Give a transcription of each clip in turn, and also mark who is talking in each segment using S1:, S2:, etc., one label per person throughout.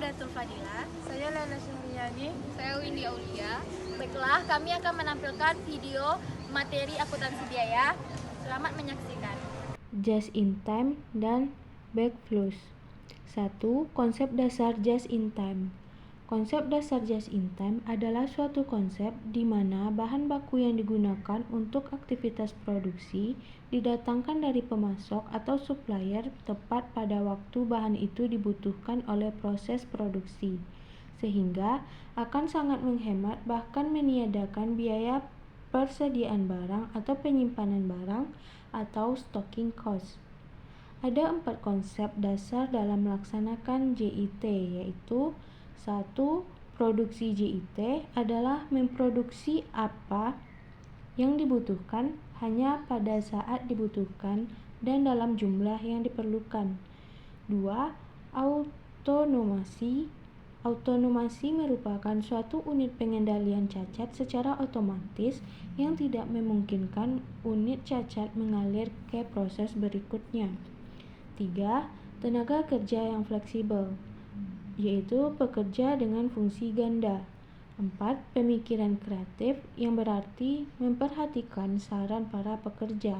S1: Datul Fadila.
S2: Saya Lala Suhriyani.
S3: Saya Windy Aulia.
S1: Baiklah, kami akan menampilkan video materi akuntansi biaya. Selamat menyaksikan.
S2: Just in time dan backflows. 1. Konsep dasar just in time. Konsep dasar just in time adalah suatu konsep di mana bahan baku yang digunakan untuk aktivitas produksi didatangkan dari pemasok atau supplier tepat pada waktu bahan itu dibutuhkan oleh proses produksi, sehingga akan sangat menghemat bahkan meniadakan biaya persediaan barang atau penyimpanan barang atau stocking cost. Ada 4 konsep dasar dalam melaksanakan JIT, yaitu 1. Produksi JIT adalah memproduksi apa yang dibutuhkan hanya pada saat dibutuhkan dan dalam jumlah yang diperlukan. 2. Autonomasi. Autonomasi merupakan suatu unit pengendalian cacat secara otomatis yang tidak memungkinkan unit cacat mengalir ke proses berikutnya. 3. Tenaga kerja yang fleksibel, yaitu pekerja dengan fungsi ganda. 4. Pemikiran kreatif, yang berarti memperhatikan saran para pekerja.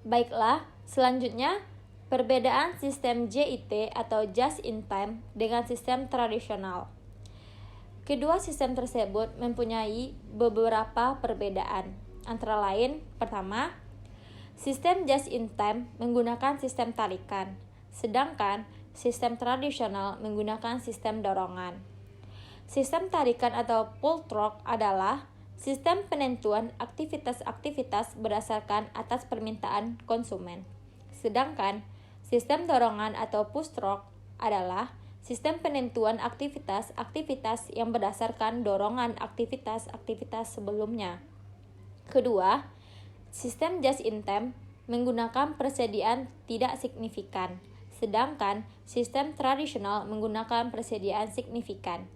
S1: Baiklah, selanjutnya perbedaan sistem JIT atau Just in Time dengan sistem tradisional. Kedua sistem tersebut mempunyai beberapa perbedaan. Antara lain, pertama, sistem Just in Time menggunakan sistem tarikan, sedangkan sistem tradisional menggunakan sistem dorongan. Sistem tarikan atau pull torque adalah sistem penentuan aktivitas-aktivitas berdasarkan atas permintaan konsumen. Sedangkan sistem dorongan atau push torque adalah sistem penentuan aktivitas-aktivitas yang berdasarkan dorongan aktivitas-aktivitas sebelumnya. Kedua, sistem just in time menggunakan persediaan tidak signifikan, sedangkan sistem tradisional menggunakan persediaan signifikan.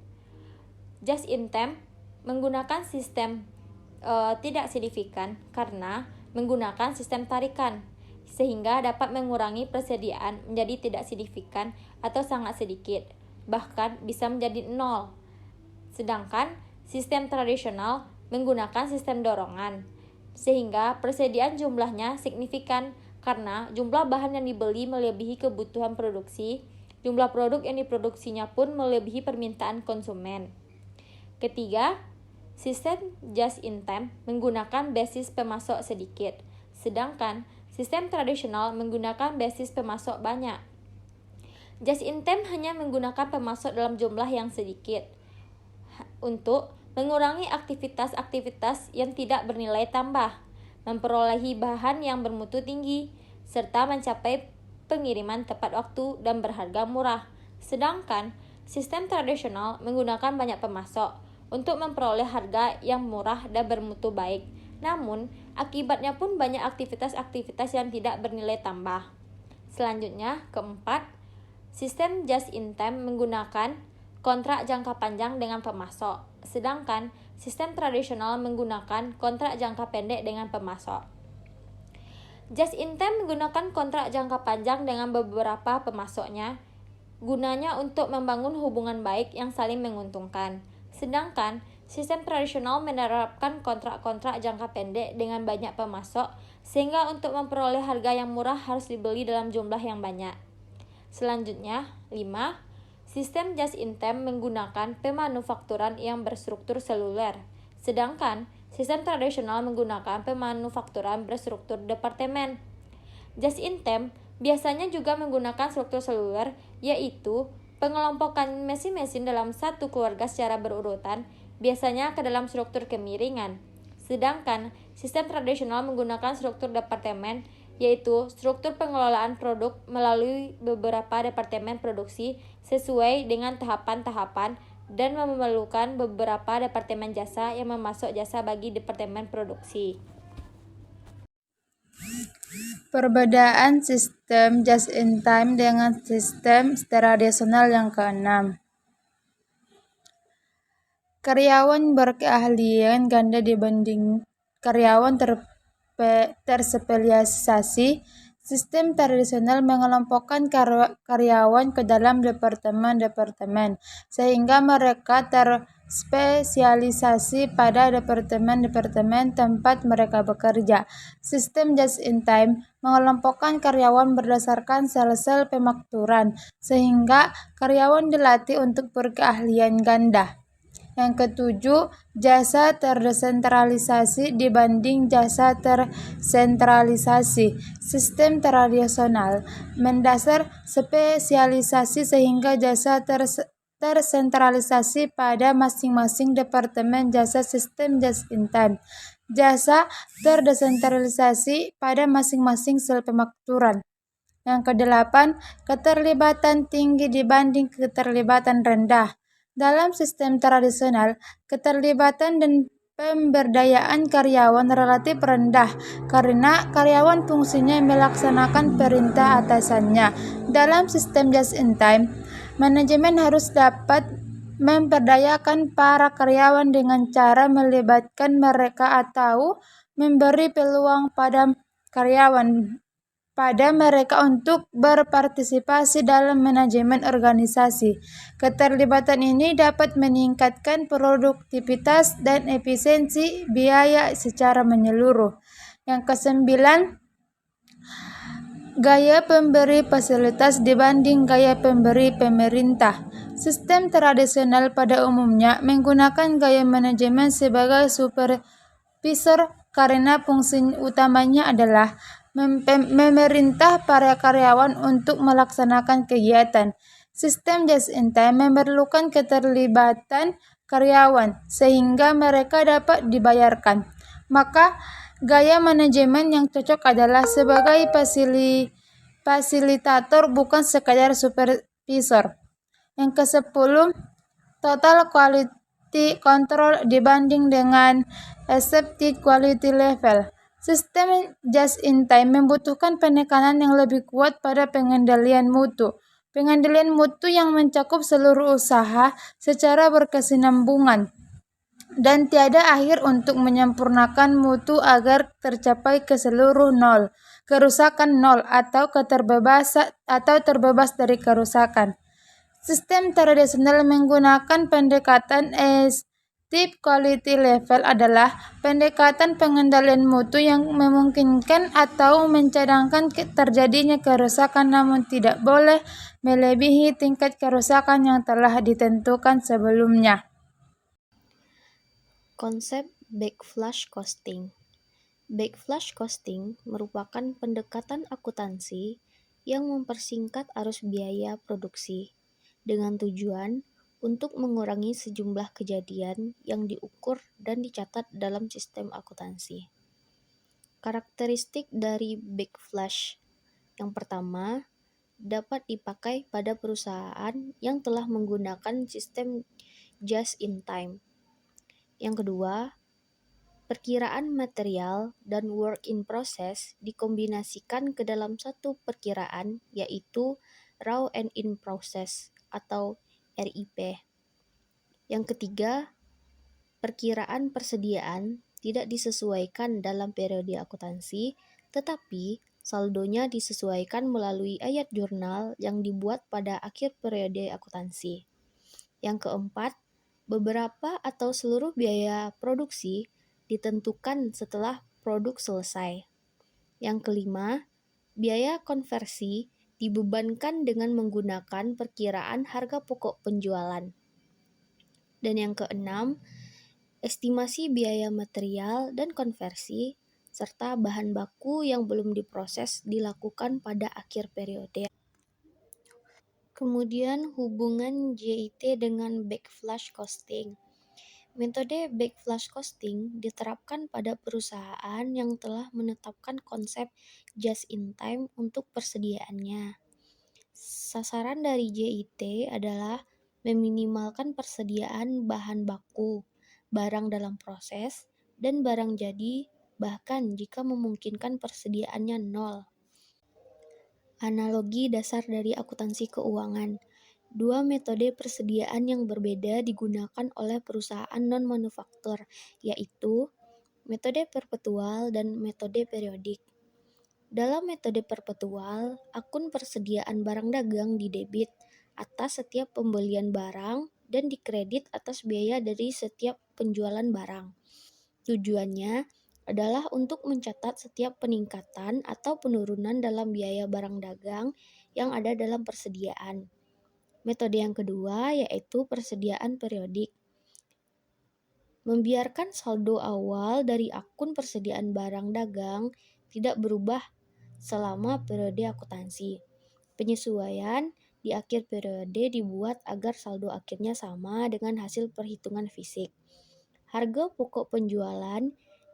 S1: Just in time menggunakan sistem tidak signifikan karena menggunakan sistem tarikan, sehingga dapat mengurangi persediaan menjadi tidak signifikan atau sangat sedikit, bahkan bisa menjadi nol. Sedangkan sistem tradisional menggunakan sistem dorongan, sehingga persediaan jumlahnya signifikan karena jumlah bahan yang dibeli melebihi kebutuhan produksi, jumlah produk yang diproduksinya pun melebihi permintaan konsumen. Ketiga, sistem just in time menggunakan basis pemasok sedikit, sedangkan sistem tradisional menggunakan basis pemasok banyak. Just in time hanya menggunakan pemasok dalam jumlah yang sedikit untuk mengurangi aktivitas-aktivitas yang tidak bernilai tambah, memperolehi bahan yang bermutu tinggi, serta mencapai pengiriman tepat waktu dan berharga murah. Sedangkan sistem tradisional menggunakan banyak pemasok untuk memperoleh harga yang murah dan bermutu baik. Namun, akibatnya pun banyak aktivitas-aktivitas yang tidak bernilai tambah. Selanjutnya, keempat, sistem just in time menggunakan kontrak jangka panjang dengan pemasok, sedangkan sistem tradisional menggunakan kontrak jangka pendek dengan pemasok. Just in time menggunakan kontrak jangka panjang dengan beberapa pemasoknya, gunanya untuk membangun hubungan baik yang saling menguntungkan. Sedangkan sistem tradisional menerapkan kontrak-kontrak jangka pendek dengan banyak pemasok, sehingga untuk memperoleh harga yang murah harus dibeli dalam jumlah yang banyak. Selanjutnya, 5. Sistem just in time menggunakan pemanufakturan yang berstruktur seluler, sedangkan sistem tradisional menggunakan pemanufakturan berstruktur departemen. Just in time biasanya juga menggunakan struktur seluler, yaitu pengelompokan mesin-mesin dalam satu keluarga secara berurutan, biasanya ke dalam struktur kemiringan. Sedangkan sistem tradisional menggunakan struktur departemen, yaitu struktur pengelolaan produk melalui beberapa departemen produksi sesuai dengan tahapan-tahapan dan memerlukan beberapa departemen jasa yang memasok jasa bagi departemen produksi.
S4: Perbedaan sistem just in time dengan sistem tradisional yang keenam. Karyawan berkeahlian ganda dibanding karyawan terspesialisasi, Sistem tradisional mengelompokkan karyawan ke dalam departemen-departemen, sehingga mereka terspesialisasi pada departemen-departemen tempat mereka bekerja. Sistem just-in-time mengelompokkan karyawan berdasarkan sel-sel pemakmuran, sehingga karyawan dilatih untuk berkeahlian ganda. Yang ketujuh, jasa terdesentralisasi dibanding jasa tersentralisasi. Sistem tradisional mendasar spesialisasi sehingga jasa tersentralisasi pada masing-masing departemen jasa. Sistem just in time. Jasa terdesentralisasi pada masing-masing sel pemakmuran. Yang kedelapan, keterlibatan tinggi dibanding keterlibatan rendah. Dalam sistem tradisional, keterlibatan dan pemberdayaan karyawan relatif rendah karena karyawan fungsinya melaksanakan perintah atasannya. Dalam sistem just in time, manajemen harus dapat memperdayakan para karyawan dengan cara melibatkan mereka atau memberi peluang pada mereka untuk berpartisipasi dalam manajemen organisasi. Keterlibatan ini dapat meningkatkan produktivitas dan efisiensi biaya secara menyeluruh. Yang kesembilan, gaya pemberi fasilitas dibanding gaya pemberi pemerintah. Sistem tradisional pada umumnya menggunakan gaya manajemen sebagai supervisor karena fungsi utamanya adalah memerintah para karyawan untuk melaksanakan kegiatan. Sistem just in time memerlukan keterlibatan karyawan sehingga mereka dapat dibayarkan. Maka gaya manajemen yang cocok adalah sebagai fasilitator bukan sekadar supervisor. Yang ke-10, total quality control dibanding dengan accepted quality level. Sistem just in time membutuhkan penekanan yang lebih kuat pada pengendalian mutu. Pengendalian mutu yang mencakup seluruh usaha secara berkesinambungan dan tiada akhir untuk menyempurnakan mutu agar tercapai keseluruh nol, kerusakan nol atau terbebas dari kerusakan. Sistem tradisional menggunakan pendekatan Active Quality Level adalah pendekatan pengendalian mutu yang memungkinkan atau mencadangkan terjadinya kerusakan namun tidak boleh melebihi tingkat kerusakan yang telah ditentukan sebelumnya.
S3: Konsep backflash costing. Backflash costing merupakan pendekatan akuntansi yang mempersingkat arus biaya produksi dengan tujuan untuk mengurangi sejumlah kejadian yang diukur dan dicatat dalam sistem akuntansi. Karakteristik dari backflash. Yang pertama, dapat dipakai pada perusahaan yang telah menggunakan sistem just in time. Yang kedua, perkiraan material dan work in process dikombinasikan ke dalam satu perkiraan, yaitu raw and in process atau RIP. Yang ketiga, perkiraan persediaan tidak disesuaikan dalam periode akuntansi, tetapi saldonya disesuaikan melalui ayat jurnal yang dibuat pada akhir periode akuntansi. Yang keempat, beberapa atau seluruh biaya produksi ditentukan setelah produk selesai. Yang kelima, biaya konversi dibebankan dengan menggunakan perkiraan harga pokok penjualan. Dan yang keenam, estimasi biaya material dan konversi serta bahan baku yang belum diproses dilakukan pada akhir periode. Kemudian hubungan JIT dengan backflash costing. Metode backflash costing diterapkan pada perusahaan yang telah menetapkan konsep just in time untuk persediaannya. Sasaran dari JIT adalah meminimalkan persediaan bahan baku, barang dalam proses, dan barang jadi, bahkan jika memungkinkan persediaannya nol. Analogi dasar dari akuntansi keuangan. Dua metode persediaan yang berbeda digunakan oleh perusahaan non-manufaktur, yaitu metode perpetual dan metode periodik. Dalam metode perpetual, akun persediaan barang dagang didebit atas setiap pembelian barang dan dikredit atas biaya dari setiap penjualan barang. Tujuannya adalah untuk mencatat setiap peningkatan atau penurunan dalam biaya barang dagang yang ada dalam persediaan. Metode yang kedua yaitu persediaan periodik. Membiarkan saldo awal dari akun persediaan barang dagang tidak berubah selama periode akuntansi. Penyesuaian di akhir periode dibuat agar saldo akhirnya sama dengan hasil perhitungan fisik. Harga pokok penjualan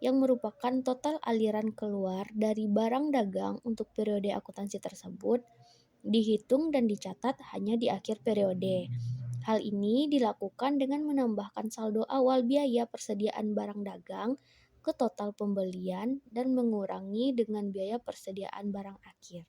S3: yang merupakan total aliran keluar dari barang dagang untuk periode akuntansi tersebut dihitung dan dicatat hanya di akhir periode. Hal ini dilakukan dengan menambahkan saldo awal biaya persediaan barang dagang ke total pembelian dan mengurangi dengan biaya persediaan barang akhir.